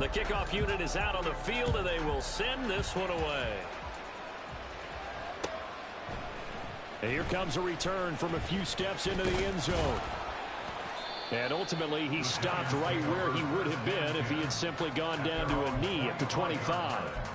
The kickoff unit is out on the field, and they will send this one away. And here comes a return from a few steps into the end zone. And ultimately, he stopped right where he would have been if he had simply gone down to a knee at the 25.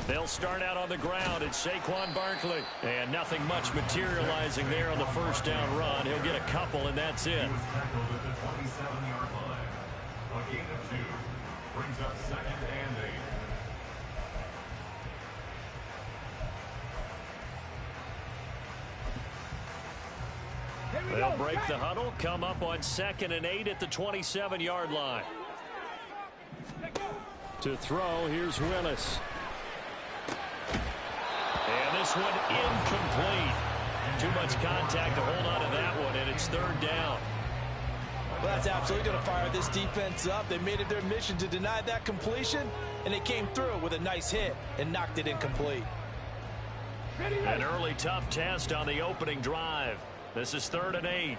They'll start out on the ground. It's Saquon Barkley. And nothing much materializing there on the first down run. He'll get a couple, and that's it. They'll break the huddle, come up on 2nd and 8 at the 27-yard line. To throw, here's Willis. And this one incomplete. Too much contact to hold on to that one, and it's 3rd down. Well, that's absolutely going to fire this defense up. They made it their mission to deny that completion, and they came through with a nice hit and knocked it incomplete. An early tough test on the opening drive. This is 3rd and 8.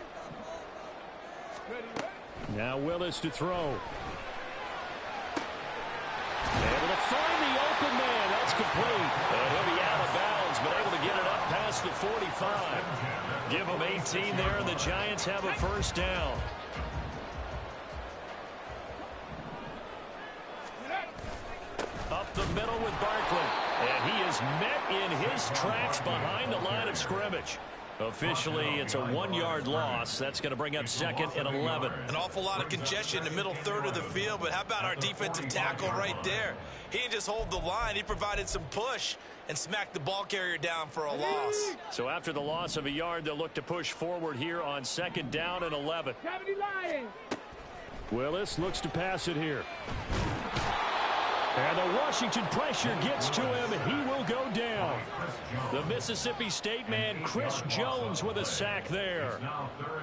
Now Willis to throw. Able to find the open man. That's complete. And he'll be out of bounds, but able to get it up past the 45. Give him 18 there, and the Giants have a first down. Up the middle with Barkley. And he is met in his tracks behind the line of scrimmage. Officially, it's a 1-yard loss. That's going to bring up 2nd and 11. An awful lot of congestion in the middle third of the field, but how about our defensive tackle right there? He didn't just hold the line. He provided some push and smacked the ball carrier down for a loss. So after the loss of a yard, they'll look to push forward here on 2nd down and 11. Willis looks to pass it here. And the Washington pressure gets to him, and he will go down. The Mississippi State man, Chris Jones, with a sack there.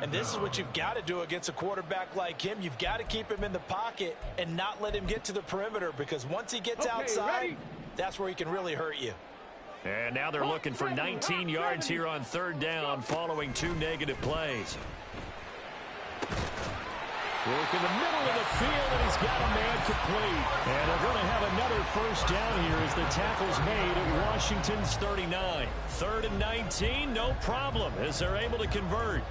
And this is what you've got to do against a quarterback like him. You've got to keep him in the pocket and not let him get to the perimeter, because once he gets outside, that's where he can really hurt you. And now they're looking for 19 yards here on 3rd down following 2 negative plays. Work in the middle of the field, and he's got a man complete. And they're going to have another first down here as the tackle's made at Washington's 39. 3rd and 19, no problem, as they're able to convert.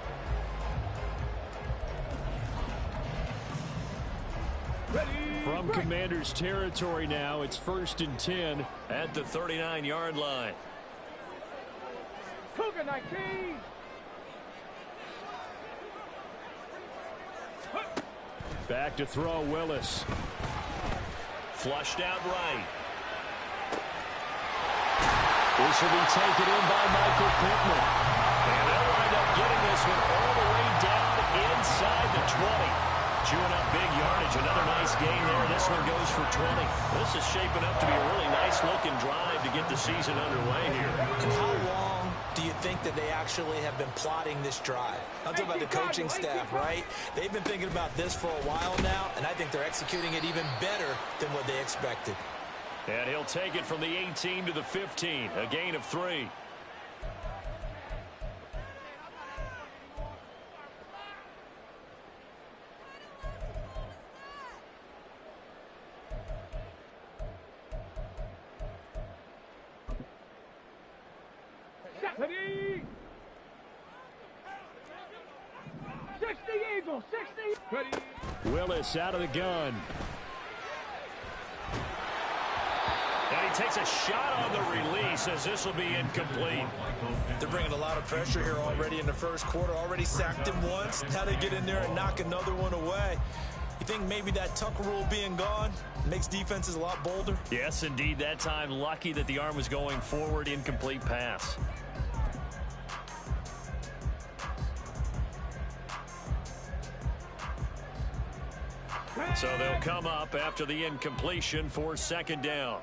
From Commander's territory now, it's 1st and 10 at the 39-yard line. Cougar 19. Back to throw, Willis. Flushed out right. This will be taken in by Michael Pittman. And they'll wind up getting this one all the way down inside the 20. Chewing up big yardage. Another nice gain there. This one goes for 20. This is shaping up to be a really nice-looking drive to get the season underway here. And how long do you think that they actually have been plotting this drive? I'm talking about the coaching staff, right? They've been thinking about this for a while now, and I think they're executing it even better than what they expected. And he'll take it from the 18 to the 15. A gain of 3. Ready. 60 Eagles, 60. Ready. Willis out of the gun. And he takes a shot on the release as this will be incomplete. They're bringing a lot of pressure here already in the first quarter. Already sacked him once. Now they get in there and knock another one away. You think maybe that tuck rule being gone makes defenses a lot bolder? Yes, indeed. That time, lucky that the arm was going forward. Incomplete pass. So they'll come up after the incompletion for 2nd down.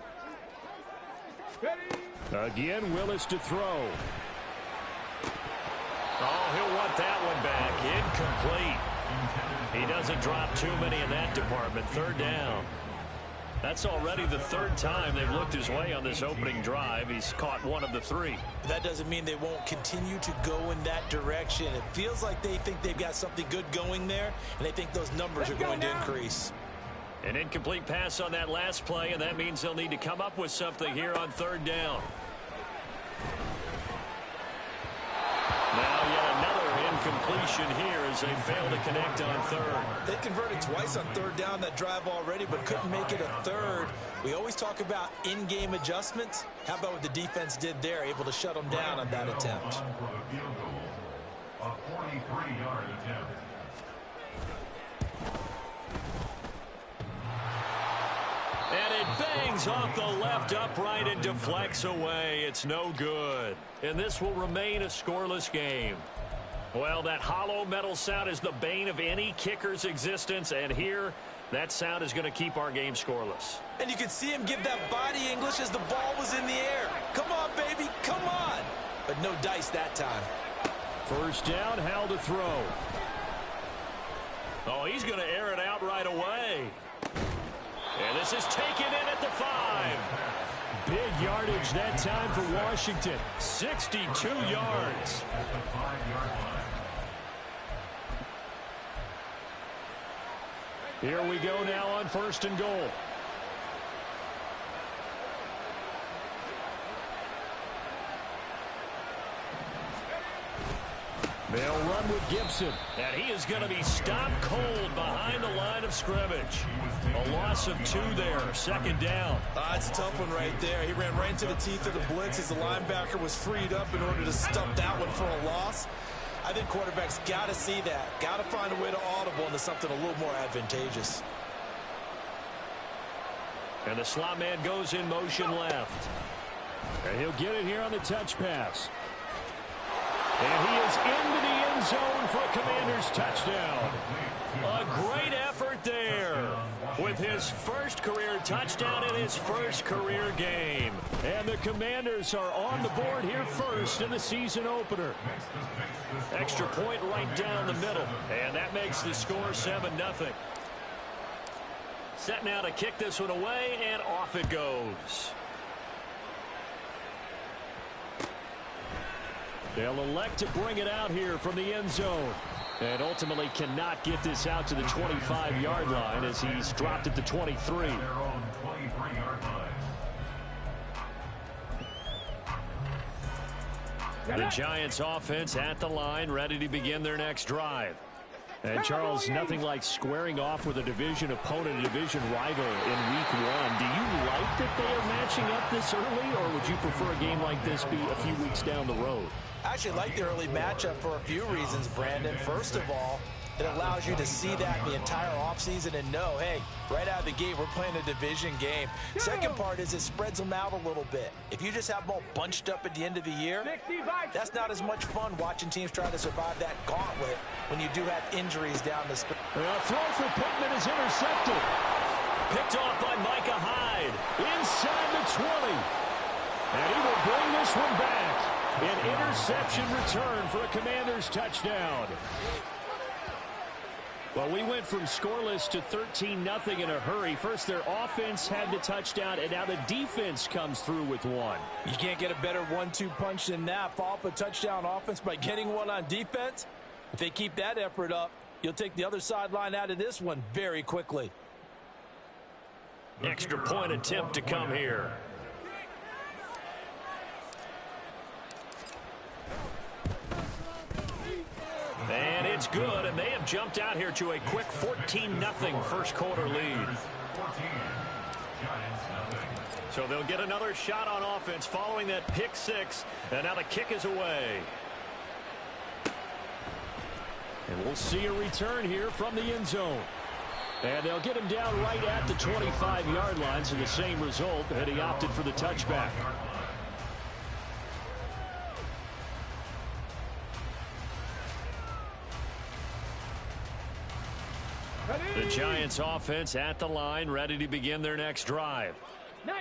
Again, Willis to throw. Oh, he'll want that one back. Incomplete. He doesn't drop too many in that department. Third down. That's already the third time they've looked his way on this opening drive. He's caught one of the three. That doesn't mean they won't continue to go in that direction. It feels like they think they've got something good going there, and they think those numbers are going to increase. An incomplete pass on that last play, and that means they'll need to come up with something here on third down. Now yet another incompletion here as they fail to connect on third. They converted twice on third down that drive already, but couldn't make it a third. We always talk about in-game adjustments. How about what the defense did there, able to shut them down on that attempt? A 43-yard attempt. And it bangs off the left upright and deflects away. It's no good. And this will remain a scoreless game. Well, that hollow metal sound is the bane of any kicker's existence. And here, that sound is going to keep our game scoreless. And you could see him give that body English as the ball was in the air. Come on, baby, come on. But no dice that time. First down, Hal to throw. Oh, he's going to air it out right away. And this is taken in at the 5. Big yardage that time for Washington. 62 yards. Here we go now on first and goal. They'll run with Gibson. And he is going to be stopped cold behind the line of scrimmage. A loss of 2 there. Second down. It's a tough one right there. He ran right into the teeth of the blitz as the linebacker was freed up in order to stump that one for a loss. I think quarterbacks got to see that. Got to find a way to audible into something a little more advantageous. And the slot man goes in motion left. And he'll get it here on the touch pass. And he is into the end zone for a Commanders touchdown. A great effort there with his first career touchdown in his first career game. And the Commanders are on the board here first in the season opener. Extra point right down the middle. And that makes the score 7-0. Set now to kick this one away, and off it goes. They'll elect to bring it out here from the end zone. And ultimately cannot get this out to the 25-yard line as he's dropped at the 23. The Giants offense at the line, ready to begin their next drive. And Charles, nothing like squaring off with a division opponent, a division rival in week 1. Do you like that they are matching up this early, or would you prefer a game like this be a few weeks down the road? I actually like the early matchup for a few reasons, Brandon. First of all, it allows you to see that the entire offseason and know, hey, right out of the gate, we're playing a division game. Second part is it spreads them out a little bit. If you just have them all bunched up at the end of the year, that's not as much fun watching teams try to survive that gauntlet when you do have injuries down the stretch. A throw for Pittman is intercepted. Picked off by Micah Hyde. Inside the 20. And he will bring this one back. An interception return for a Commanders touchdown. Well, we went from scoreless to 13-0 in a hurry. First, their offense had the touchdown, and now the defense comes through with one. You can't get a better 1-2 punch than that. Follow up a touchdown offense by getting one on defense. If they keep that effort up, you'll take the other sideline out of this one very quickly. Extra point attempt to come here. And it's good, and they have jumped out here to a quick 14-0 first quarter lead. So they'll get another shot on offense following that pick 6, and now the kick is away. And we'll see a return here from the end zone. And they'll get him down right at the 25-yard line, so the same result, and he opted for the touchback. The Giants offense at the line, ready to begin their next drive.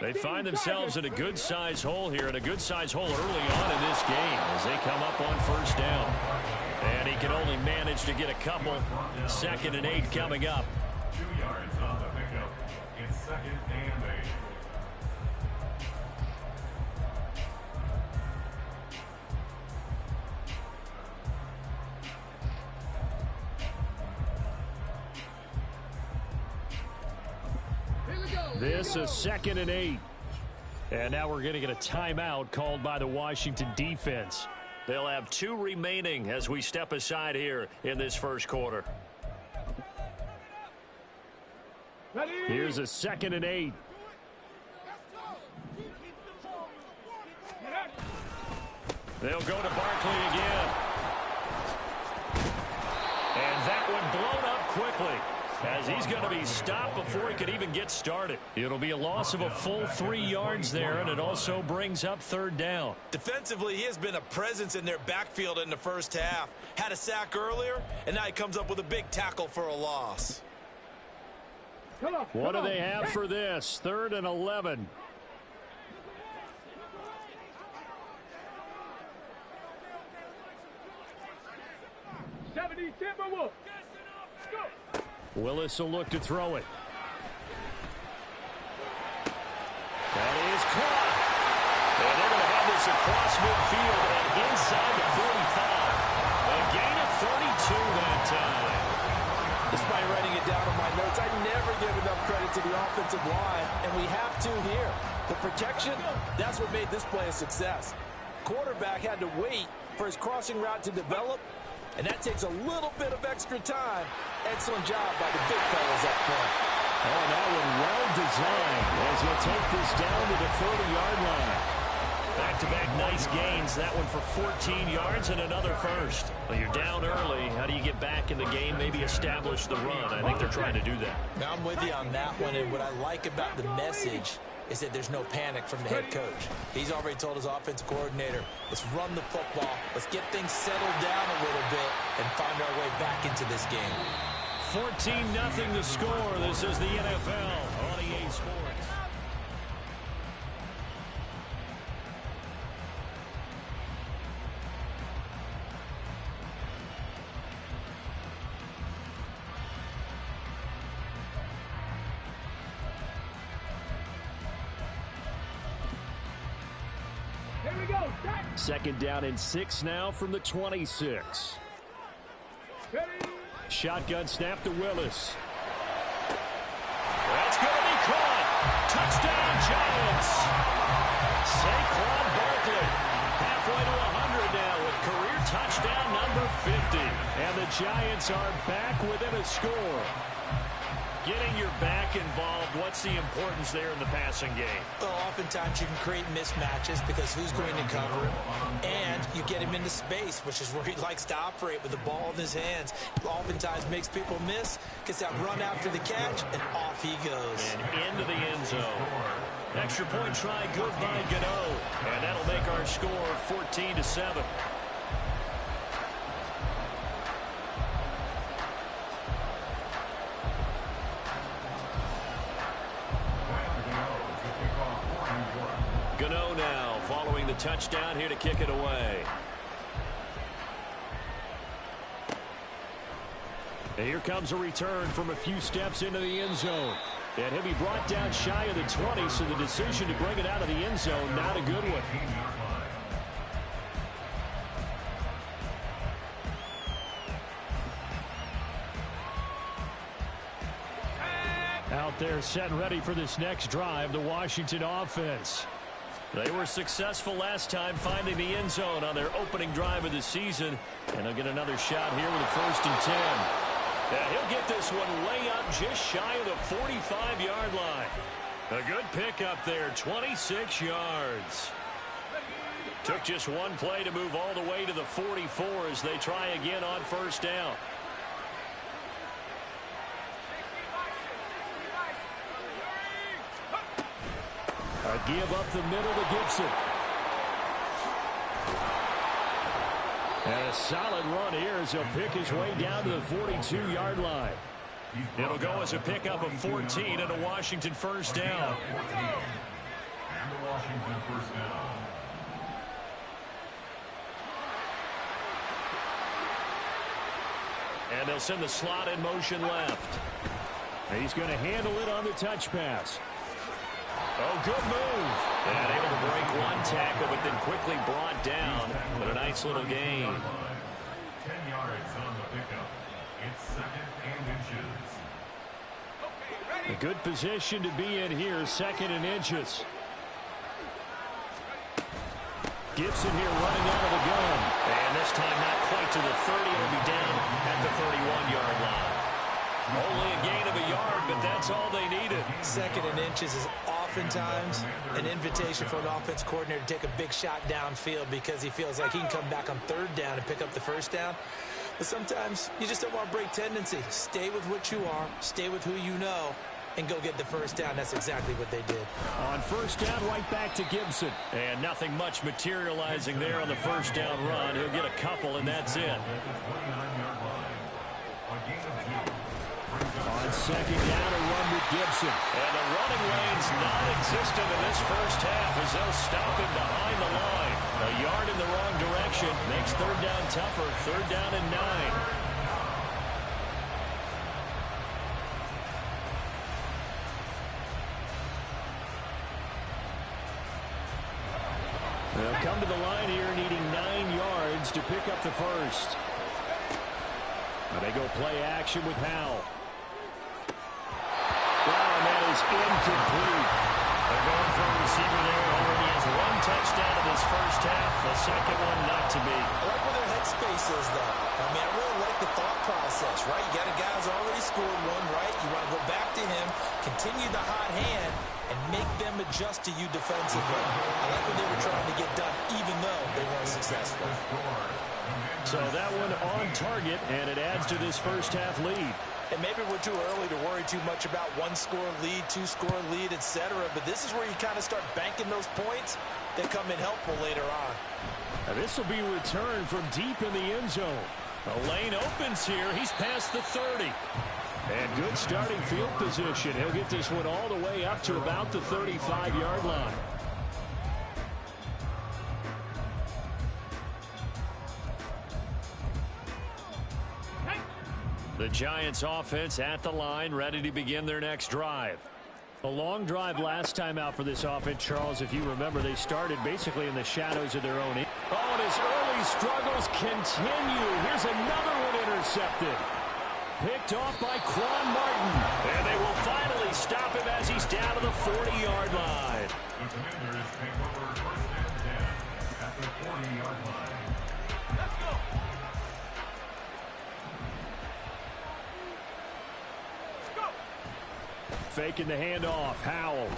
They find themselves in a good-sized hole here, and a good-sized hole early on in this game as they come up on first down. And he can only manage to get a couple. 2nd and 8 coming up. 2 yards on the pickup. It's 2nd and 8. This is 2nd and 8. And now we're going to get a timeout called by the Washington defense. They'll have 2 remaining as we step aside here in this first quarter. Here's a 2nd and 8. They'll go to Barkley again. And that one blown up quickly, as he's going to be stopped before he could even get started. It'll be a loss of a full 3 yards there, and it also brings up 3rd down. Defensively, he has been a presence in their backfield in the first half. Had a sack earlier, and now he comes up with a big tackle for a loss. What do they have for this? 3rd and 11. Willis will look to throw it. That is caught. And they're going to have this across midfield and inside the 45. A gain of 32 that time. Despite writing it down on my notes, I never give enough credit to the offensive line, and we have to here. The protection, that's what made this play a success. Quarterback had to wait for his crossing route to develop, and that takes a little bit of extra time. Excellent job by the big fellas up front. Oh, that one well designed as he'll take this down to the 40-yard line. Back-to-back nice gains. That one for 14 yards and another first. Well, you're down early. How do you get back in the game, maybe establish the run? I think they're trying to do that. Now, I'm with you on that one, and what I like about the message is that there's no panic from the head coach. He's already told his offensive coordinator, let's run the football, let's get things settled down a little bit and find our way back into this game. 14-0 the score. This is the NFL on EA Sports. Here we go. 2nd down and 6 now from the 26. Ready. Shotgun snap to Willis. That's going to be caught. Touchdown, Giants. Saquon Barkley halfway to 100 now with career touchdown number 50. And the Giants are back within a score. Getting your back involved, what's the importance there in the passing game? Well, oftentimes you can create mismatches because who's going to cover him? And you get him into space, which is where he likes to operate with the ball in his hands. Oftentimes makes people miss, gets that run after the catch, and off he goes. And into the end zone. Extra point try good by Gano. And that'll make our score 14-7. Gano now following the touchdown here to kick it away. And here comes a return from a few steps into the end zone. And he'll be brought down shy of the 20, so the decision to bring it out of the end zone, not a good one. Out there set and ready for this next drive, the Washington offense. They were successful last time finding the end zone on their opening drive of the season. And they'll get another shot here with a 1st and 10. And he'll get this one way up just shy of the 45-yard line. A good pickup there, 26 yards. Took just one play to move all the way to the 44 as they try again on 1st down. A give up the middle to Gibson. And a solid run here as he'll pick his way down to the 42-yard line. It'll go as a pickup of 14 and a Washington 1st down. And the Washington first down. And they'll send the slot in motion left. He's going to handle it on the touch pass. Oh, good move. And able to break one tackle, but then quickly brought down. But a nice little gain. 10 yards on the pickup. It's second and inches. A good position to be in here, second and inches. Gibson here running out of the gun. And this time not quite to the 30. It'll be down at the 31-yard line. Only a gain of a yard, but that's all they needed. Second and inches is oftentimes an invitation for an offense coordinator to take a big shot downfield because he feels like he can come back on third down and pick up the first down. But sometimes you just don't want to break tendency. Stay with what you are, stay with who you know, and go get the first down. That's exactly what they did. On first down, right back to Gibson. And nothing much materializing there on the first down run. He'll get a couple, and that's it. On second down, a run with Gibson. And the running lane's non-existent in this first half as they'll stop him behind the line. A yard in the wrong direction makes third down tougher. Third down and 9. They'll come to the line here needing 9 yards to pick up the first. Now they go play action with Howell. Wow, and that is incomplete. They're going for a receiver there. Already has one touchdown in this first half. The second one not to be. I like where their headspace is, though. I mean, I really like the thought process, right? You got a guy who's already scored one, right? You want to go back to him, continue the hot hand, and make them adjust to you defensively. I like what they were trying to get done, even though they weren't successful. So that one on target, and it adds to this first half lead. And maybe we're too early to worry too much about one-score lead, two-score lead, etc. But this is where you kind of start banking those points that come in helpful later on. Now this will be returned from deep in the end zone. The lane opens here. He's past the 30. And good starting field position. He'll get this one all the way up to about the 35-yard line. The Giants offense at the line, ready to begin their next drive. A long drive last time out for this offense, Charles. If you remember, they started basically in the shadows of their own. Oh, and his early struggles continue. Here's another one intercepted. Picked off by Quan Martin. And they will finally stop him as he's down to the 40-yard line. The Commanders take over first and 10 at the 40-yard line. Let's go. Faking the handoff. Howell.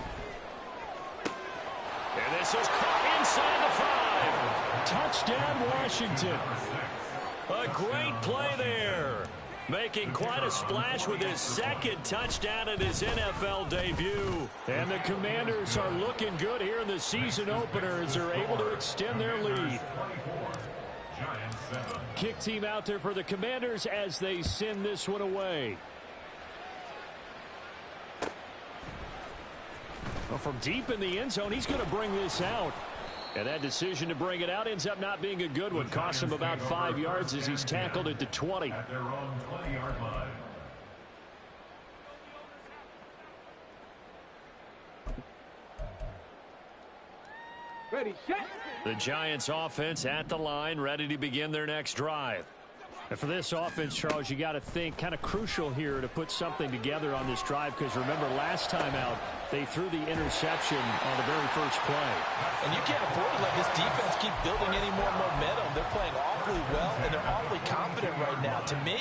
And this is caught inside the 5. Touchdown, Washington. A great play there. Making quite a splash with his second touchdown in his NFL debut. And the Commanders are looking good here in the season opener as they're able to extend their lead. Kick team out there for the Commanders as they send this one away. Well, from deep in the end zone, he's going to bring this out. And that decision to bring it out ends up not being a good one. Costs him about 5 yards as he's tackled at the 20. At their own 20-yard line. Ready, set. The Giants offense at the line, ready to begin their next drive. And for this offense, Charles, you got to think kind of crucial here to put something together on this drive because remember last time out they threw the interception on the very first play. And you can't afford to let this defense keep building any more momentum. They're playing awfully well and they're awfully confident right now. To me,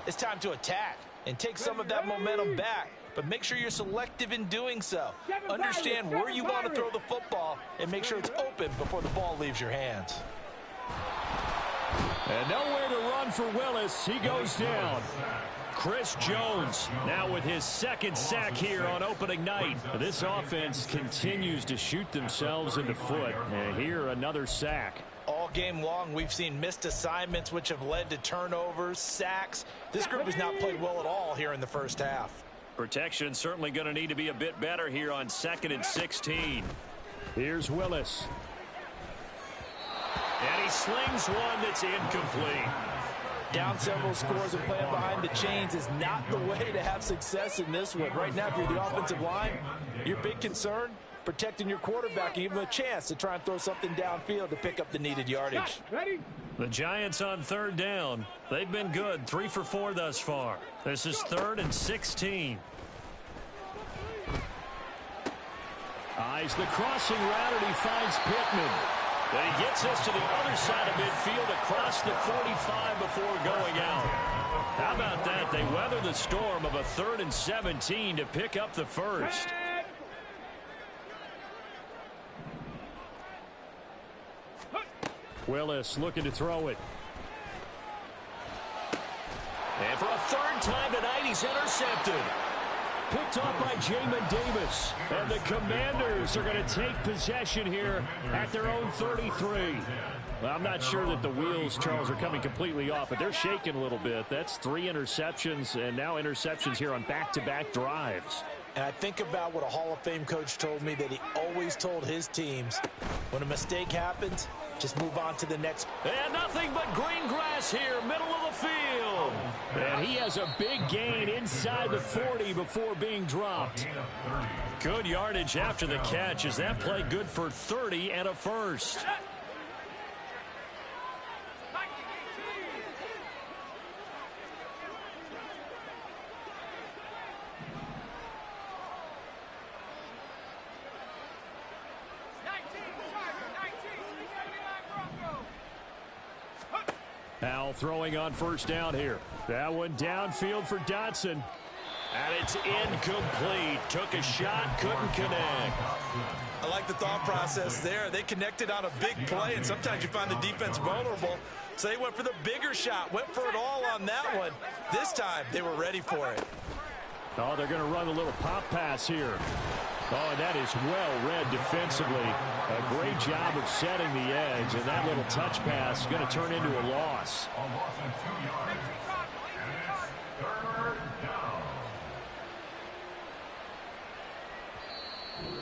it's time to attack and take some of that momentum back. But make sure you're selective in doing so. Understand where you want to throw the football and make sure it's open before the ball leaves your hands. And nowhere to run for Willis. He goes down. Chris Jones now with his second sack here on opening night. This offense continues to shoot themselves in the foot. And here another sack. All game long, we've seen missed assignments which have led to turnovers, sacks. This group has not played well at all here in the first half. Protection certainly going to need to be a bit better here on 2nd and 16. Here's Willis. And he slings one that's incomplete. Down several scores and playing behind the chains is not the way to have success in this one. Right now, if you're the offensive line, your big concern, protecting your quarterback and give him a chance to try and throw something downfield to pick up the needed yardage. Ready? The Giants on third down. They've been good, 3 for 4 thus far. This is 3rd and 16. Eyes the crossing route, and he finds Pittman. And he gets us to the other side of midfield across the 45 before going out. How about that? They weather the storm of a 3rd and 17 to pick up the first. Willis looking to throw it. And for a 3rd time tonight, he's intercepted. Picked off by Jamin Davis. And the Commanders are going to take possession here at their own 33. Well, I'm not sure that the wheels, Charles, are coming completely off, but they're shaking a little bit. That's 3 interceptions, and now interceptions here on back-to-back drives. And I think about what a Hall of Fame coach told me, that he always told his teams, when a mistake happens, just move on to the next. And nothing but green grass here, middle of the field. And he has a big gain inside the 40 before being dropped. Good yardage after the catch. Is that play good for 30 and a first? Now throwing on first down here. That one downfield for Dotson. And it's incomplete. Took a shot, couldn't connect. I like the thought process there. They connected on a big play, and sometimes you find the defense vulnerable. So they went for the bigger shot, went for it all on that one. This time, they were ready for it. Oh, they're going to run a little pop pass here. Oh, and that is well read defensively. A great job of setting the edge, and that little touch pass is going to turn into a loss. A loss of 2 yards. And it's 3rd down.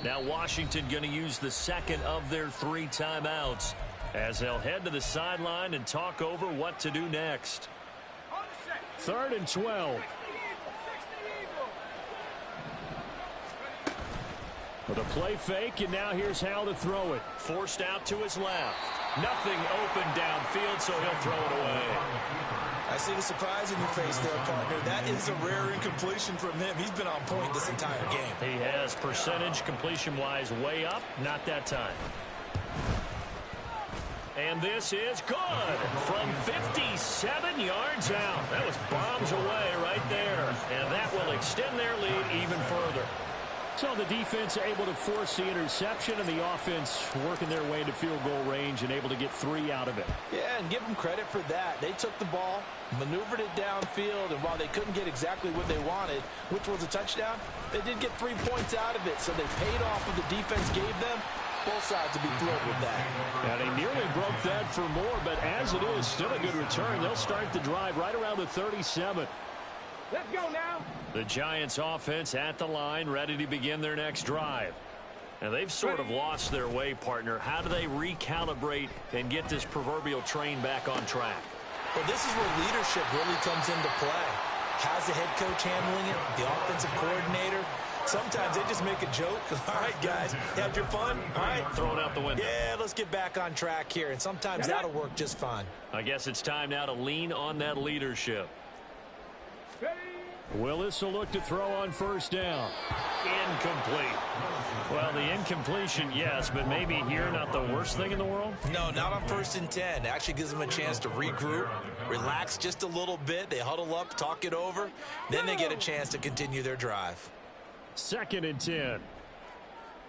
Now Washington going to use the second of their 3 timeouts as they'll head to the sideline and talk over what to do next. 3rd and 12. With a play fake, and now here's how to throw it. Forced out to his left. Nothing open downfield, so he'll throw it away. I see the surprise in your face there, partner. That is a rare incompletion from him. He's been on point this entire game. He has percentage completion-wise way up. Not that time. And this is good from 57 yards out. That was bombs away right there. And that will extend their lead even further. So the defense able to force the interception, and the offense working their way into field goal range and able to get 3 out of it. Yeah, and give them credit for that. They took the ball, maneuvered it downfield, and while they couldn't get exactly what they wanted, which was a touchdown, they did get 3 points out of it, so they paid off what the defense gave them. Both sides will be thrilled with that. And they nearly broke that for more, but as it is, still a good return. They'll start the drive right around the 37. Let's go now. The Giants offense at the line, ready to begin their next drive. And they've sort of lost their way, partner. How do they recalibrate and get this proverbial train back on track? Well, this is where leadership really comes into play. How's the head coach handling it? The offensive coordinator? Sometimes they just make a joke. All right, guys, had your fun? All right. Throw it out the window. Yeah, let's get back on track here. And sometimes that'll work just fine. I guess it's time now to lean on that leadership. Ready? Willis will look to throw on first down. Incomplete. Well, the incompletion, yes, but maybe here not the worst thing in the world? No, not on 1st and 10. It actually gives them a chance to regroup, relax just a little bit. They huddle up, talk it over. Then they get a chance to continue their drive. 2nd and 10.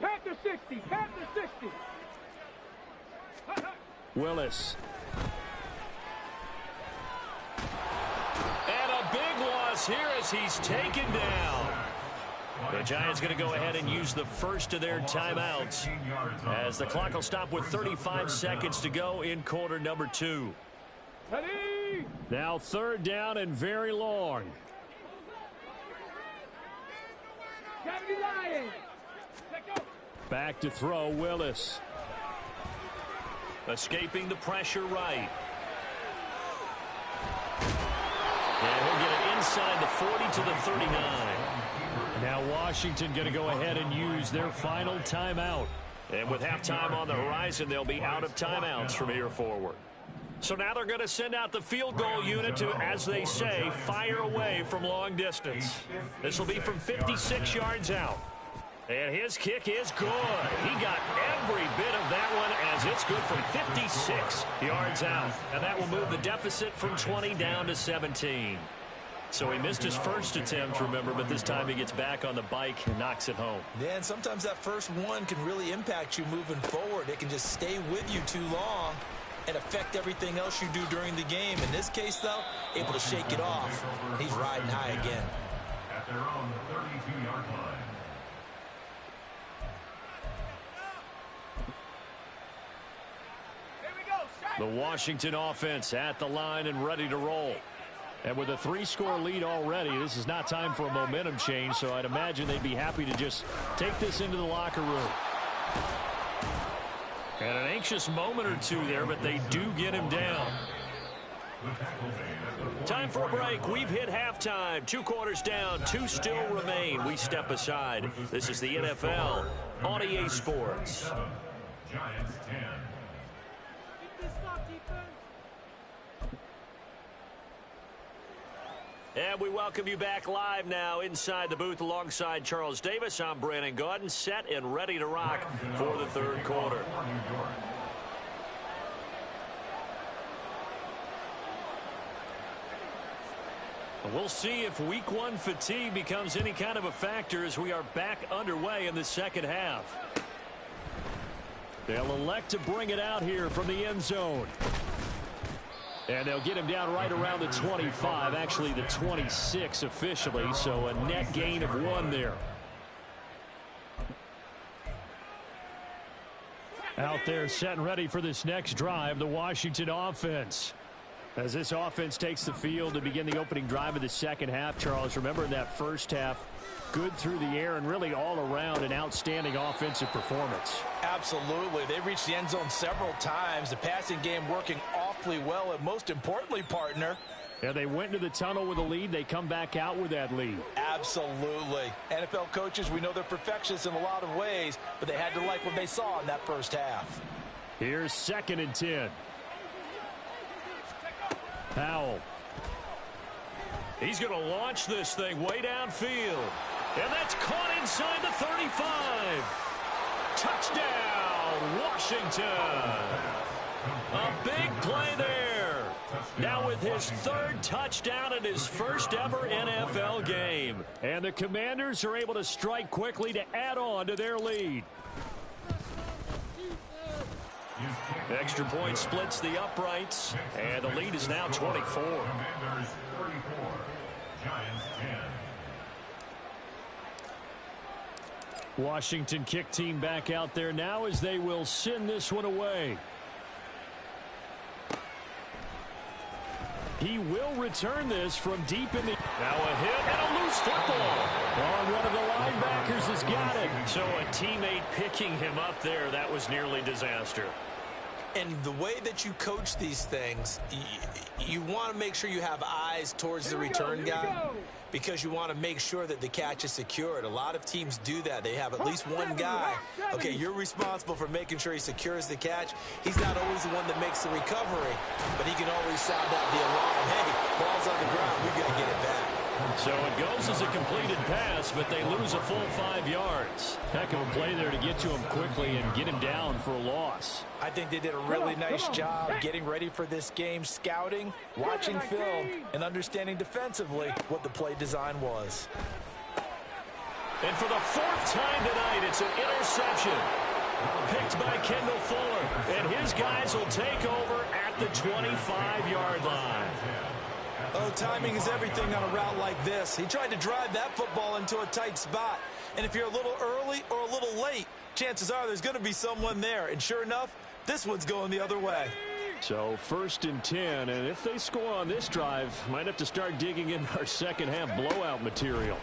Panther 60. Panther 60. Willis. And a big loss here as he's taken down. The Giants going to go ahead and use the first of their timeouts as the clock will stop with 35 seconds to go in quarter number 2. Ready? Now 3rd down and very long. Gravity Lions. Let go. Back to throw, Willis. Escaping the pressure right. And he'll get it inside the 40 to the 39. Now Washington going to go ahead and use their final timeout. And with halftime on the horizon, they'll be out of timeouts from here forward. So now they're going to send out the field goal unit to, as they say, fire away from long distance. This will be from 56 yards out. And his kick is good. He got every bit of that one as it's good from 56 yards out. And that will move the deficit from 20 down to 17. So he missed his first attempt, remember, but this time he gets back on the bike and knocks it home. Yeah, and sometimes that first one can really impact you moving forward. It can just stay with you too long and affect everything else you do during the game. In this case, though, able to shake it off. He's riding high again. At their own 32-yard line. The Washington offense at the line and ready to roll. And with a 3-score lead already, this is not time for a momentum change, so I'd imagine they'd be happy to just take this into the locker room. And an anxious moment or two there, but they do get him down. Time for a break. We've hit halftime. 2 quarters down, 2 still remain. We step aside. This is the NFL on EA Sports. Giants 10. And we welcome you back live now inside the booth alongside Charles Davis. I'm Brandon Gaudin, set and ready to rock for the third quarter. We'll see if week 1 fatigue becomes any kind of a factor as we are back underway in the second half. They'll elect to bring it out here from the end zone. And they'll get him down right around the 25, actually the 26 officially, so a net gain of 1 there. Out there set and ready for this next drive, the Washington offense. As this offense takes the field to begin the opening drive of the second half, Charles, remember in that first half, good through the air and really all around an outstanding offensive performance. Absolutely. They reached the end zone several times. The passing game working awfully well, and most importantly, partner, yeah, they went into the tunnel with a lead. They come back out with that lead. Absolutely. NFL coaches, we know they're perfectionists in a lot of ways, but they had to like what they saw in that first half. Here's 2nd and 10. Powell. He's going to launch this thing way downfield. And that's caught inside the 35. Touchdown, Washington. A big play there. Now with his 3rd touchdown in his first ever NFL game. And the Commanders are able to strike quickly to add on to their lead. The extra point splits the uprights, and the lead is now 24. Commanders 34, Giants 10. Washington kick team back out there now as they will send this one away. He will return this from deep in the... Now a hit and a loose football. Oh, one of the linebackers has got it. So a teammate picking him up there, that was nearly disaster. And the way that you coach these things, you want to make sure you have eyes towards the return guy because you want to make sure that the catch is secured. A lot of teams do that. They have at least one guy. Okay, you're responsible for making sure he secures the catch. He's not always the one that makes the recovery, but he can always sound out the alarm. Hey, ball's on the ground. We're going to get it back. So it goes as a completed pass, but they lose a full 5 yards. Heck of a play there to get to him quickly and get him down for a loss. I think they did a really nice job getting ready for this game, scouting, watching film, and understanding defensively what the play design was. And for the 4th time tonight, it's an interception. Picked by Kendall Fuller. And his guys will take over at the 25-yard line. Oh, timing is everything on a route like this. He tried to drive that football into a tight spot. And if you're a little early or a little late, chances are there's going to be someone there. And sure enough, this one's going the other way. So 1st and 10, and if they score on this drive, might have to start digging in our second half blowout material.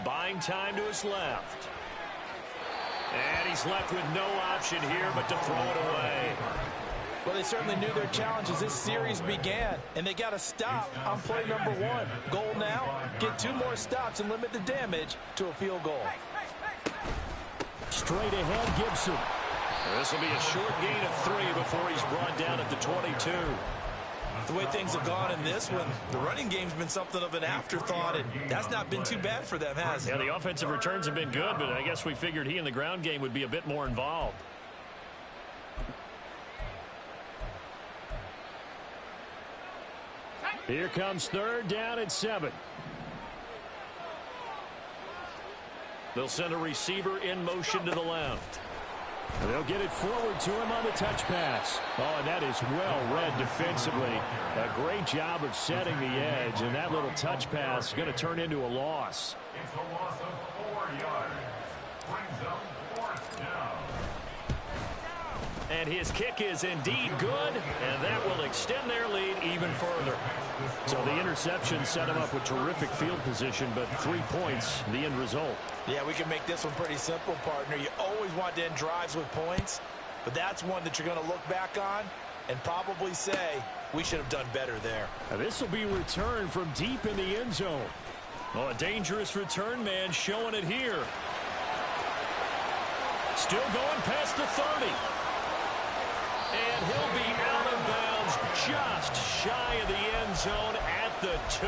buying time to his left. And he's left with no option here but to throw it away. Well, they certainly knew their challenge as this series began, and they got to stop on play number 1. Goal now, get 2 more stops and limit the damage to a field goal. Straight ahead, Gibson. This will be a short gain of 3 before he's brought down at the 22. The way things have gone in this one, the running game's been something of an afterthought, and that's not been too bad for them, has it? Yeah, the offensive returns have been good, but I guess we figured he in the ground game would be a bit more involved. Here comes 3rd down and 7. They'll send a receiver in motion to the left. They'll get it forward to him on the touch pass. Oh, and that is well read defensively. A great job of setting the edge, and that little touch pass is going to turn into a loss. It's a loss of 4 yards. Brings up 4th down. And his kick is indeed good, and that will extend their lead even further. So the interception set him up with terrific field position, but 3 points, the end result. Yeah, we can make this one pretty simple, partner. You always want to end drives with points, but that's one that you're going to look back on and probably say, we should have done better there. Now this will be returned from deep in the end zone. Oh, a dangerous return man showing it here. Still going past the 30. And he'll be out of bounds just shy of the end zone at the 2.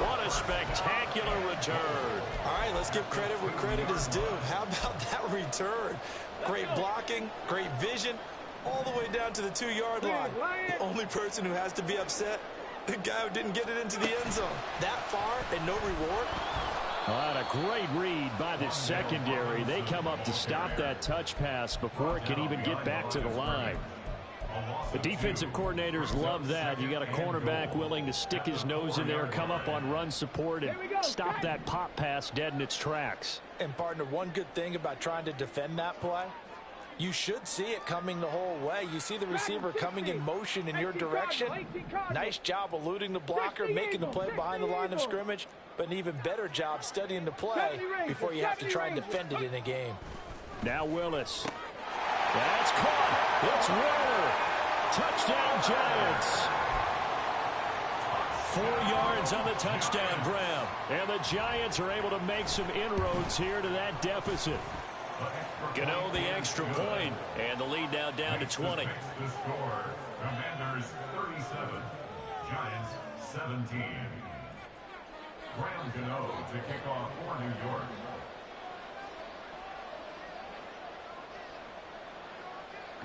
What a spectacular return. All right, let's give credit where credit is due. How about that return? Great blocking, great vision, all the way down to the 2-yard line. The only person who has to be upset, the guy who didn't get it into the end zone. That far and no reward. And a great read by the secondary. They come up to stop that touch pass before it can even get back to the line. The defensive coordinators love that. You got a cornerback willing to stick his nose in there, come up on run support, and stop that pop pass dead in its tracks. And, partner, one good thing about trying to defend that play, you should see it coming the whole way. You see the receiver coming in motion in your direction. Nice job eluding the blocker, making the play behind the line of scrimmage, but an even better job studying the play before you have to try and defend it in a game. Now Willis. That's caught. It's Waller. Touchdown, Giants. 4 yards on the touchdown grab. And the Giants are able to make some inroads here to that deficit. Gano the extra point, and the lead now down to 20. The score, Commanders 37, Giants 17. Graham Gano to kick off for New York.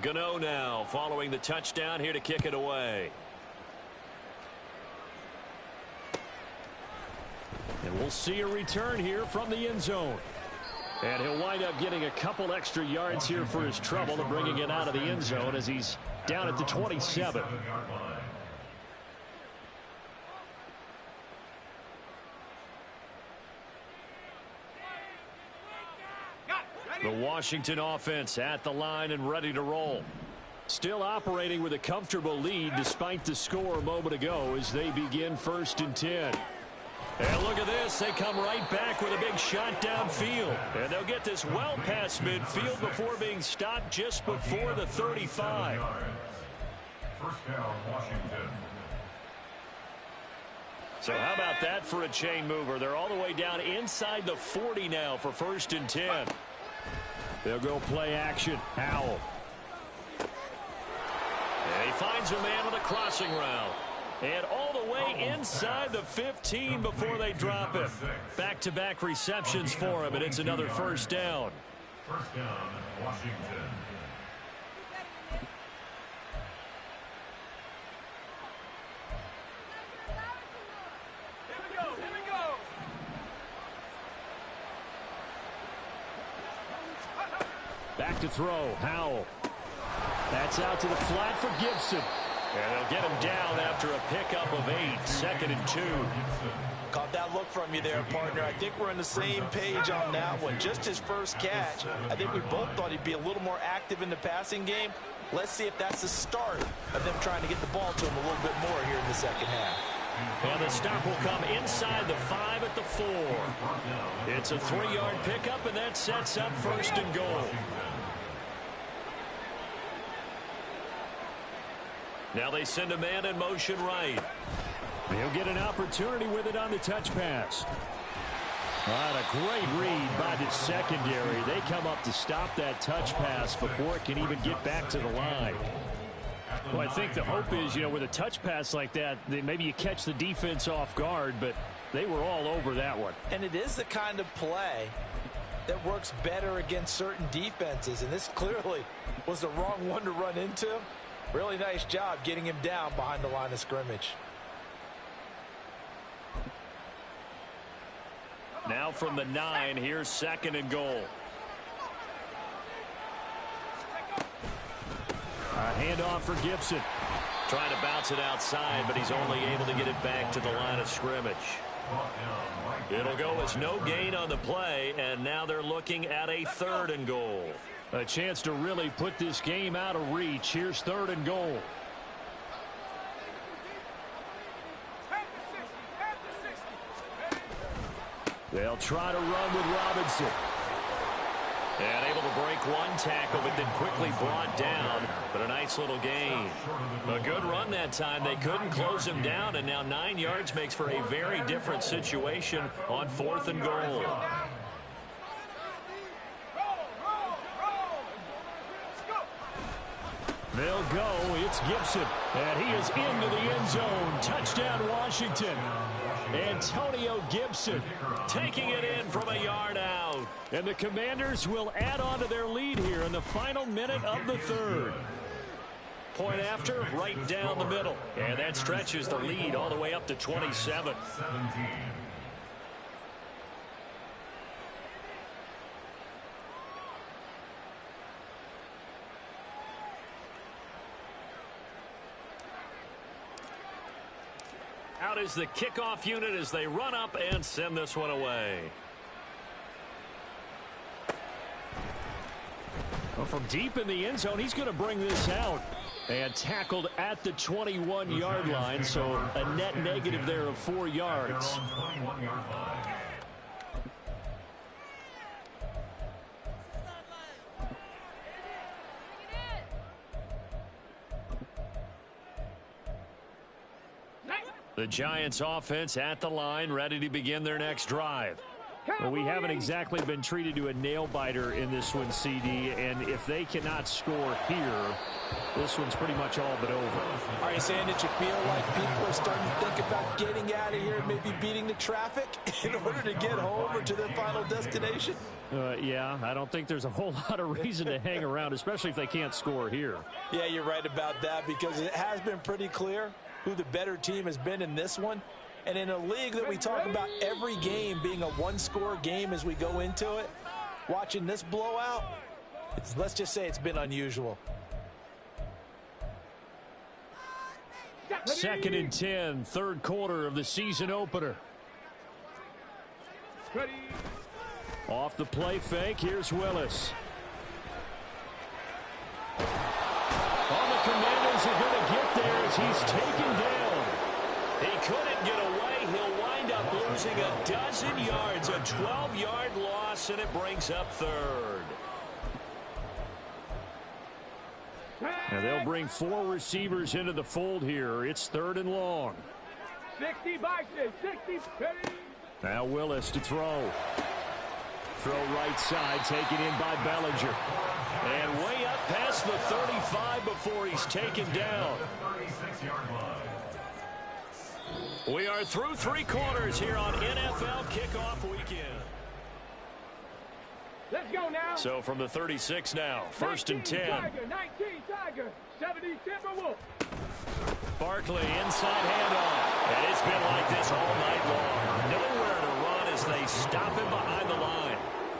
Gano now following the touchdown here to kick it away. And we'll see a return here from the end zone. And he'll wind up getting a couple extra yards here for his trouble and bringing it out of the end zone as he's down at the 27. The Washington offense at the line and ready to roll. Still operating with a comfortable lead despite the score a moment ago as they begin 1st and 10. And look at this. They come right back with a big shot downfield. And they'll get this well past midfield before being stopped just before the 35. First down, Washington. So how about that for a chain mover? They're all the way down inside the 40 now for 1st and 10. They'll go play action. Howell. And he finds a man on the crossing route. And all the way inside the 15 before they drop him. Back-to-back receptions for him, and it's another 1st down. First down, Washington. Back to throw. Howell. That's out to the flat for Gibson. And they'll get him down after a pickup of 8. 2nd and 2. Caught that look from you there, partner. I think we're on the same page on that one. Just his first catch. I think we both thought he'd be a little more active in the passing game. Let's see if that's the start of them trying to get the ball to him a little bit more here in the second half. And the stop will come inside the 5 at the 4. It's a 3-yard pickup, and that sets up 1st and goal. Now they send a man in motion right. He'll get an opportunity with it on the touch pass. Right, a great read by the secondary. They come up to stop that touch pass before it can even get back to the line. Well, I think the hope is, with a touch pass like that, maybe you catch the defense off guard, but they were all over that one. And it is the kind of play that works better against certain defenses, and this clearly was the wrong one to run into. Really nice job getting him down behind the line of scrimmage. Now from the 9, here's 2nd and goal. A handoff for Gibson. Trying to bounce it outside, but he's only able to get it back to the line of scrimmage. It'll go as no gain on the play, and now they're looking at a 3rd and goal. A chance to really put this game out of reach. Here's 3rd and goal. They'll try to run with Robinson. And able to break one tackle, but then quickly brought down. But a nice little gain. A good run that time. They couldn't close him down, and now 9 yards makes for a very different situation on 4th and goal. They'll go. It's Gibson. And he is into the end zone. Touchdown, Washington. Antonio Gibson taking it in from a yard out. And the Commanders will add on to their lead here in the final minute of the 3rd. Point after, right down the middle. And that stretches the lead all the way up to 27. Out is the kickoff unit as they run up and send this one away. Well, from deep in the end zone, he's going to bring this out. And tackled at the 21-yard line, so a net negative there of 4 yards. The Giants offense at the line, ready to begin their next drive. Well, we haven't exactly been treated to a nail-biter in this one, CD, and if they cannot score here, this one's pretty much all but over. Are you saying that you feel like people are starting to think about getting out of here and maybe beating the traffic in order to get home or to their final destination? Yeah, I don't think there's a whole lot of reason to hang around, especially if they can't score here. Yeah, you're right about that, because it has been pretty clear who the better team has been in this one. And in a league that we talk about every game being a one-score game as we go into it, watching this blowout, let's just say it's been unusual. 2nd and 10, 3rd quarter of the season opener. Off the play fake, here's Willis. All the Commanders are going to get there as he's taken down. He couldn't get away. He'll wind up losing a dozen yards, a 12-yard loss, and it brings up 3rd. And they'll bring 4 receivers into the fold here. It's 3rd and long. 60 Bison, 60. Now Willis to throw. Throw right side, taken in by Bellinger. And way up past the 35 before he's taken down. We are through 3 quarters here on NFL Kickoff Weekend. Let's go now. So from the 36 now, 1st and 10. Tiger, 19 Tiger, 70 Timberwolf. Barkley inside handoff. And it's been like this all night long. Nowhere to run as they stop him behind the line.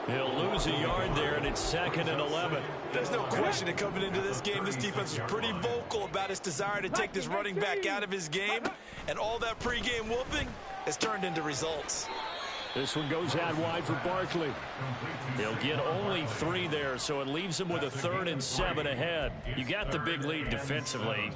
He'll lose a yard there, and it's 2nd and 11. There's no question that coming into this game, this defense was pretty vocal about its desire to take this running back out of his game. And all that pregame whooping has turned into results. This one goes out wide for Barkley. He'll get only 3 there, so it leaves him with a 3rd and 7 ahead. You got the big lead defensively.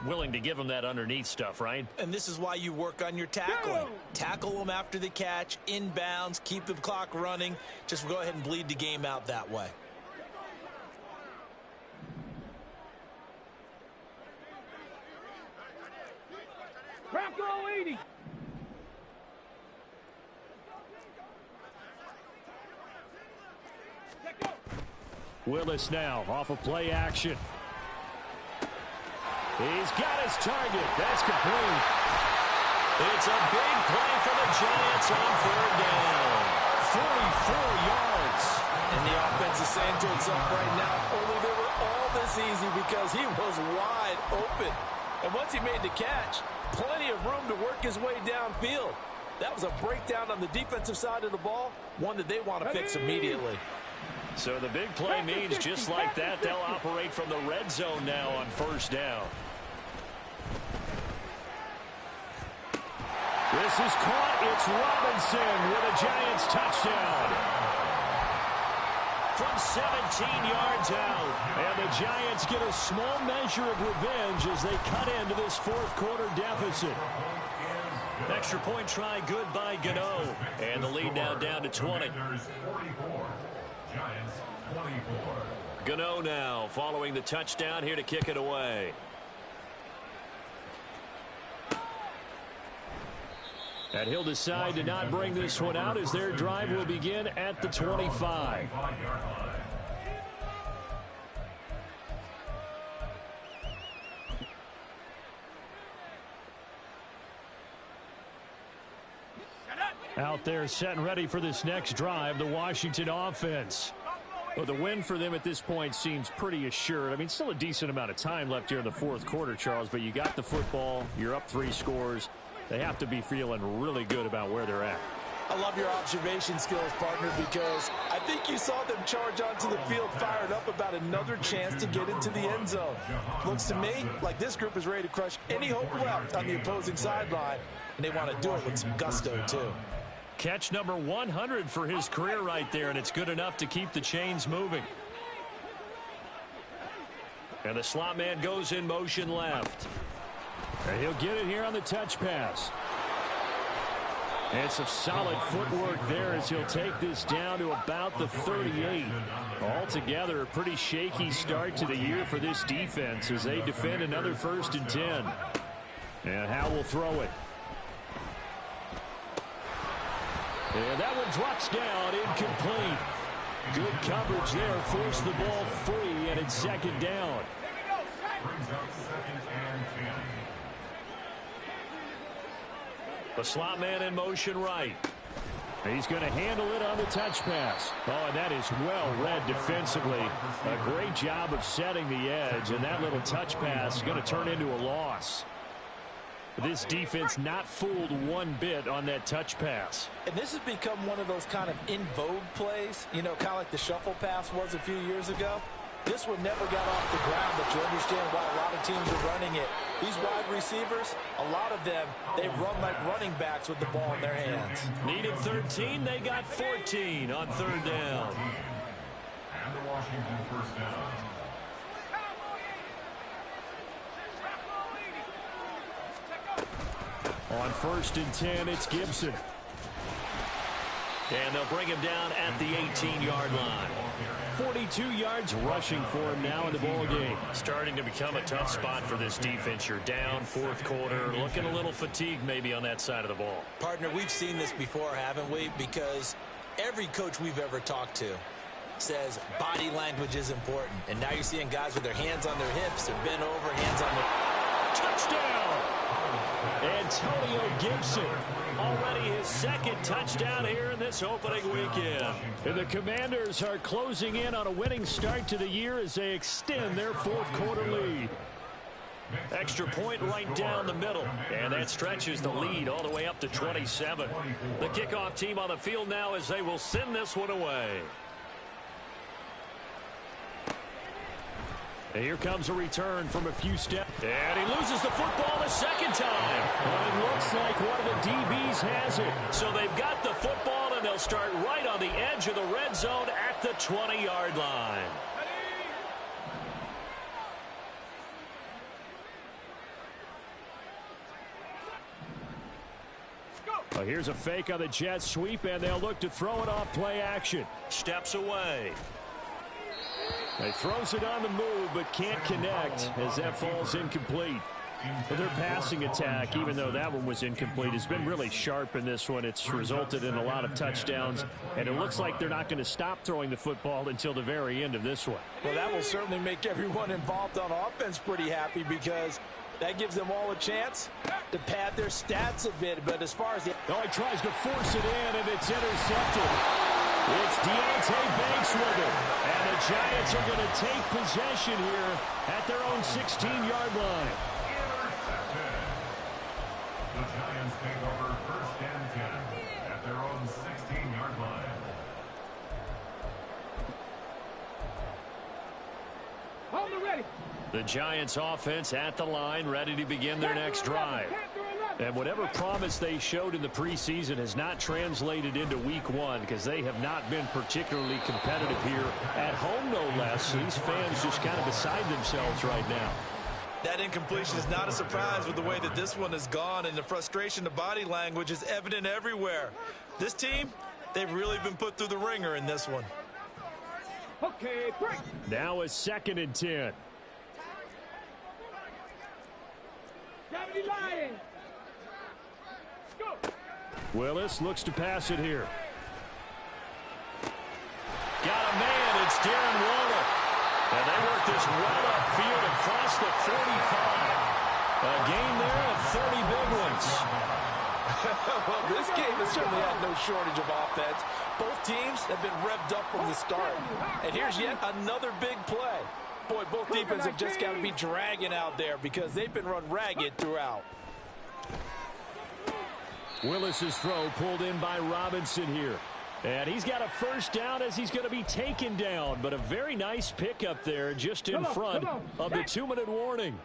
Willing to give him that underneath stuff, right? And this is why you work on your tackling. Tackle them after the catch, inbounds, keep the clock running. Just go ahead and bleed the game out that way. Bronco 80. Willis now off of play action. He's got his target. That's complete. It's a big play for the Giants on 3rd down. 44 yards. And the offense is saying to itself right now, only they were all this easy because he was wide open. And once he made the catch, plenty of room to work his way downfield. That was a breakdown on the defensive side of the ball, one that they want to fix immediately. So the big play means just like that, they'll operate from the red zone now on 1st down. This is caught. It's Robinson with a Giants touchdown. From 17 yards out. And the Giants get a small measure of revenge as they cut into this 4th quarter deficit. Extra point try good by Gano. And the lead now down to 20. Gano now following the touchdown here to kick it away. And he'll decide to not bring this one out as their drive will begin at the 25. Out there set and ready for this next drive, the Washington offense. Well, the win for them at this point seems pretty assured. I mean, still a decent amount of time left here in the 4th quarter, Charles, but you got the football, you're up 3 scores. They have to be feeling really good about where they're at. I love your observation skills, partner, because I think you saw them charge onto the field fired up about another chance to get into the end zone. Looks to me like this group is ready to crush any hope left on the opposing sideline, and they want to do it with some gusto, too. Catch number 100 for his career right there, and it's good enough to keep the chains moving. And the slot man goes in motion left. And he'll get it here on the touch pass. And some solid footwork there as he'll take this down to about the 38. Altogether, a pretty shaky start to the year for this defense as they defend another 1st and 10. And Howe will throw it. And that one drops down, incomplete. Good coverage there, forced the ball free, and it's 2nd down. Brings up 2nd and 10. The slot man in motion right. He's going to handle it on the touch pass. Oh, and that is well read defensively. A great job of setting the edge, and that little touch pass is going to turn into a loss. This defense not fooled one bit on that touch pass. And this has become one of those kind of in vogue plays, you know, kind of like the shuffle pass was a few years ago. This one never got off the ground, but you understand why a lot of teams are running it. These wide receivers, a lot of them, they run like running backs with the ball in their hands. Needed 13, they got 14 on 3rd down. And the Washington 1st down. On 1st and 10, it's Gibson. And they'll bring him down at the 18-yard line. 42 yards rushing for him now in the ball game. Starting to become a tough spot for this defense. You're down 4th quarter, looking a little fatigued maybe on that side of the ball. Partner, we've seen this before, haven't we? Because every coach we've ever talked to says body language is important. And now you're seeing guys with their hands on their hips, they're bent over, hands on their... Touchdown! Antonio Gibson, already his 2nd touchdown here in this opening weekend. And the Commanders are closing in on a winning start to the year as they extend their 4th quarter lead. Extra point right down the middle, and that stretches the lead all the way up to 27. The kickoff team on the field now as they will send this one away. And here comes a return from a few steps. And he loses the football the 2nd time. But it looks like one of the DBs has it. So they've got the football, and they'll start right on the edge of the red zone at the 20-yard line. Well, here's a fake on the jet sweep, and they'll look to throw it off play action. Steps away. He throws it on the move, but can't connect as that falls incomplete. But their passing attack, even though that one was incomplete, has been really sharp in this one. It's resulted in a lot of touchdowns, and it looks like they're not going to stop throwing the football until the very end of this one. Well, that will certainly make everyone involved on offense pretty happy because that gives them all a chance to pad their stats a bit. But as far as the... Oh, he tries to force it in, and it's intercepted. It's Deontay Banks with it. And the Giants are going to take possession here at their own 16-yard line. The Giants take over first and 10 at their own 16-yard line. Hold it ready. The Giants offense at the line, ready to begin their next drive. And whatever promise they showed in the preseason has not translated into week one because they have not been particularly competitive here at home, no less. These fans just kind of beside themselves right now. That incompletion is not a surprise with the way that this one has gone, and the frustration, the body language is evident everywhere. This team, they've really been put through the ringer in this one. Okay, break. Now a 2nd and 10. Gravity line. Go. Willis looks to pass it here. Got a man. It's Darren Waller. And they work this right upfield across the 45. A game there of 30 big ones. Well, this game has certainly had no shortage of offense. Both teams have been revved up from the start. And here's yet another big play. Boy, both defenses have just got to be dragging out there because they've been run ragged throughout. Willis's throw pulled in by Robinson here. And he's got a first down as he's going to be taken down. But a very nice pickup there just in front of the 2-minute warning.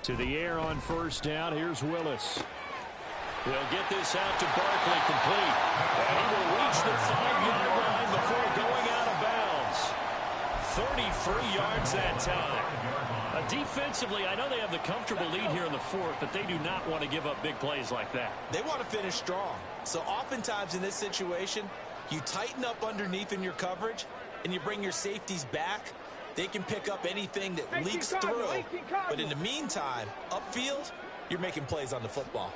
To the air on first down. Here's Willis. He'll get this out to Barkley complete. And he will reach the 5-yard line before going out of bounds. 33 yards that time. Defensively, I know they have the comfortable lead here in the fourth, but they do not want to give up big plays like that. They want to finish strong. So oftentimes in this situation, you tighten up underneath in your coverage, and you bring your safeties back. They can pick up anything that leaks through. But in the meantime, upfield, you're making plays on the football.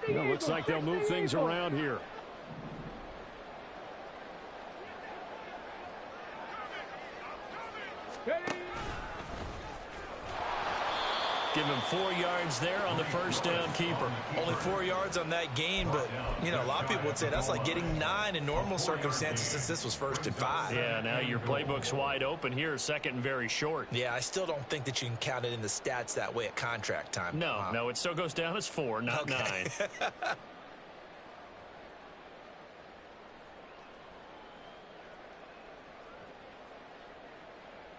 Well, looks like they'll move things around here. Give him 4 yards there on the first down keeper. Only 4 yards on that gain, but, you know, a lot of people would say that's like getting 9 in normal circumstances since this was 1st and 5. Yeah, now your playbook's wide open here, 2nd and very short. Yeah, I still don't think that you can count it in the stats that way at contract time. No, it still goes down as 4, not 9.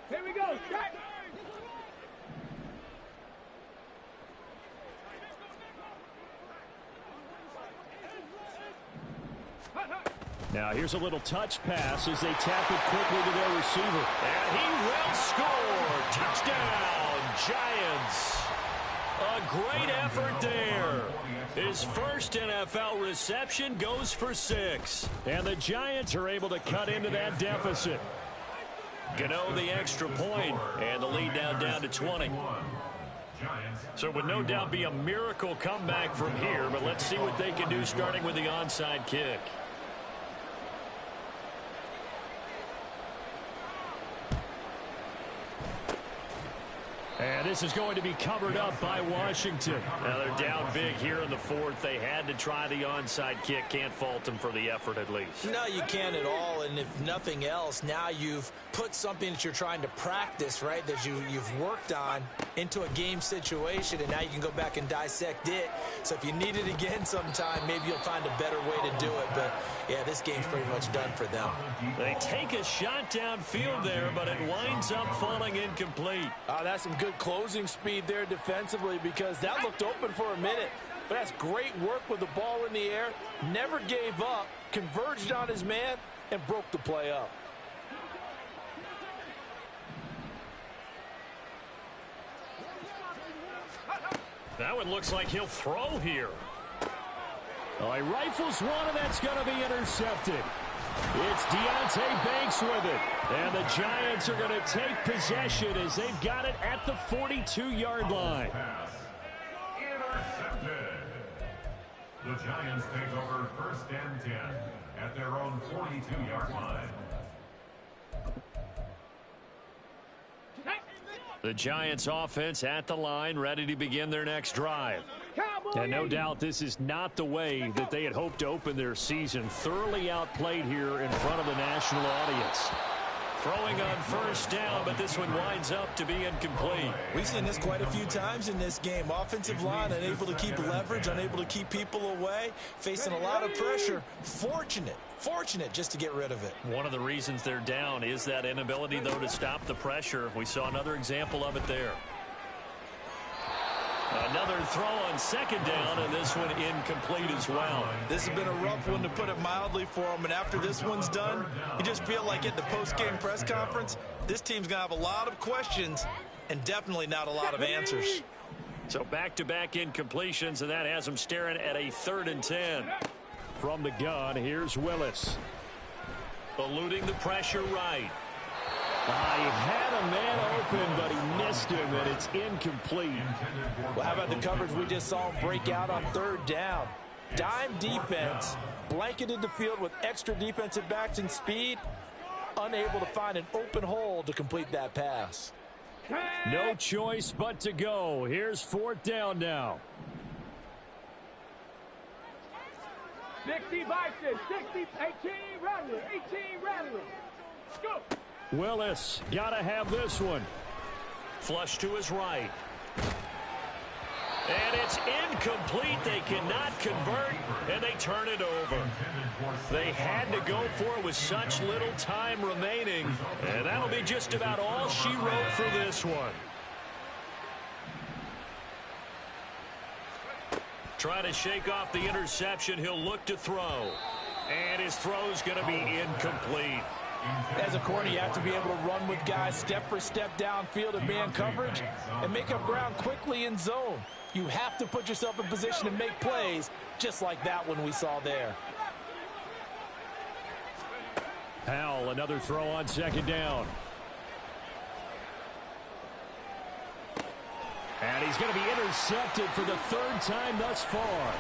Here we go. Check. Now here's a little touch pass as they tap it quickly to their receiver. And he will score. Touchdown, Giants. A great effort there. His first NFL reception goes for 6. And the Giants are able to cut into that deficit. Gano the extra point, and the lead now down to 20. So it would no doubt be a miracle comeback from here, but let's see what they can do starting with the onside kick. And this is going to be covered up by Washington. Now they're down big here in the fourth. They had to try the onside kick. Can't fault them for the effort at least. No, you can't at all. And if nothing else, now you've put something that you're trying to practice, right, that you've worked on into a game situation, and now you can go back and dissect it. So if you need it again sometime, maybe you'll find a better way to do it. But, yeah, this game's pretty much done for them. They take a shot downfield there, but it winds up falling incomplete. That's some good closing speed there defensively, because that looked open for a minute. But that's great work with the ball in the air. Never gave up, converged on his man, and broke the play up. That one looks like he'll throw here. Oh, he rifles one, and that's going to be intercepted. It's Deontay Banks with it. And the Giants are going to take possession as they've got it at the 42-yard line. Intercepted. The Giants take over 1st and 10 at their own 42-yard line. The Giants offense at the line, ready to begin their next drive. And no doubt this is not the way that they had hoped to open their season. Thoroughly outplayed here in front of the national audience. Throwing on 1st down, but this one winds up to be incomplete. We've seen this quite a few times in this game. Offensive line unable to keep leverage, unable to keep people away, facing a lot of pressure. Fortunate just to get rid of it. One of the reasons they're down is that inability, though, to stop the pressure. We saw another example of it there. Another throw on 2nd down, and this one incomplete as well. This has been a rough one, to put it mildly, for him. And after this one's done, you just feel like at the post-game press conference, this team's going to have a lot of questions and definitely not a lot of answers. So back-to-back incompletions, and that has them staring at a 3rd and 10. From the gun, here's Willis. Eluding the pressure right. He had a man open, but he missed him, and it's incomplete. Well, how about the coverage we just saw him break out on 3rd down? Dime defense, blanketed the field with extra defensive backs and speed, unable to find an open hole to complete that pass. No choice but to go. Here's 4th down now. 60 Bison, 60, 18 Rattler, 18 Rattler. Go. Willis, gotta have this one. Flush to his right. And it's incomplete. They cannot convert, and they turn it over. They had to go for it with such little time remaining, and that'll be just about all she wrote for this one. Trying to shake off the interception. He'll look to throw. And his throw's going to be incomplete. As a corner, you have to be able to run with guys step for step downfield in man coverage and make up ground quickly in zone. You have to put yourself in position to make plays, just like that one we saw there. Powell, another throw on 2nd down. And he's going to be intercepted for the 3rd time thus far.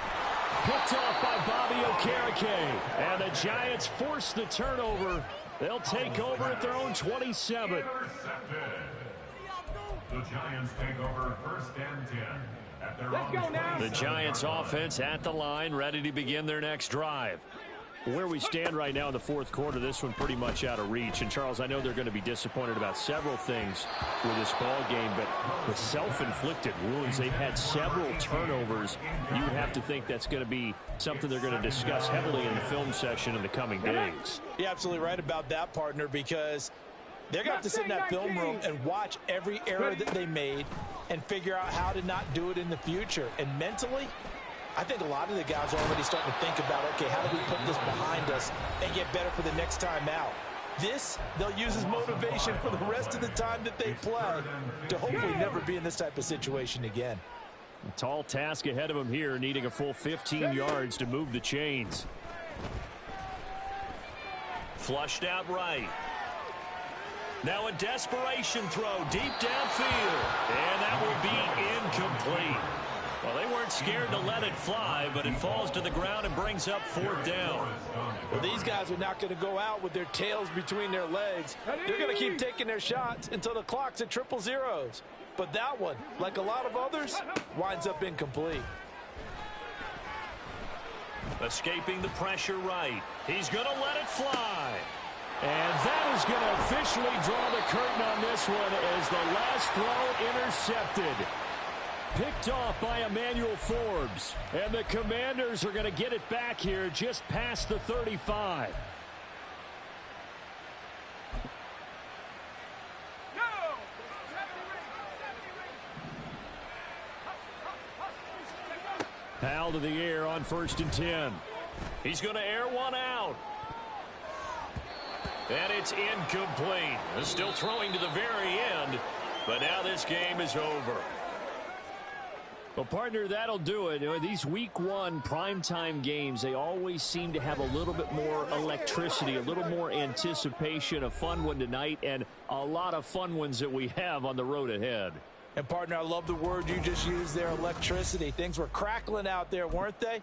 Picked off by Bobby Okereke. And the Giants force the turnover. They'll take over at their own 27. Intercepted. The Giants take over 1st and 10 at their own 27. The Giants offense at the line, ready to begin their next drive. Where we stand right now in the 4th quarter, this one pretty much out of reach. And, Charles, I know they're going to be disappointed about several things with this ball game, but the self-inflicted wounds, they've had several turnovers. You would have to think that's going to be something they're going to discuss heavily in the film session in the coming days. You're absolutely right about that, partner, because they're going to have to sit in that film room and watch every error that they made and figure out how to not do it in the future. And mentally, I think a lot of the guys are already starting to think about, okay, how do we put this behind us and get better for the next time out? This, they'll use as motivation for the rest of the time that they play to hopefully never be in this type of situation again. A tall task ahead of them here, needing a full 15 yards to move the chains. Flushed out right. Now a desperation throw deep downfield. And that will be incomplete. Well, they weren't scared to let it fly, but it falls to the ground and brings up 4th down. Well, these guys are not going to go out with their tails between their legs. They're going to keep taking their shots until the clock's at 000. But that one, like a lot of others, winds up incomplete. Escaping the pressure right. He's going to let it fly. And that is going to officially draw the curtain on this one as the last throw intercepted. Picked off by Emmanuel Forbes. And the Commanders are going to get it back here just past the 35. Powell to the air on 1st and 10. He's going to air one out. And it's incomplete. Still throwing to the very end, but now this game is over. Well, partner, that'll do it. You know, these Week 1 primetime games, they always seem to have a little bit more electricity, a little more anticipation. A fun one tonight, and a lot of fun ones that we have on the road ahead. And, partner, I love the word you just used there, electricity. Things were crackling out there, weren't they?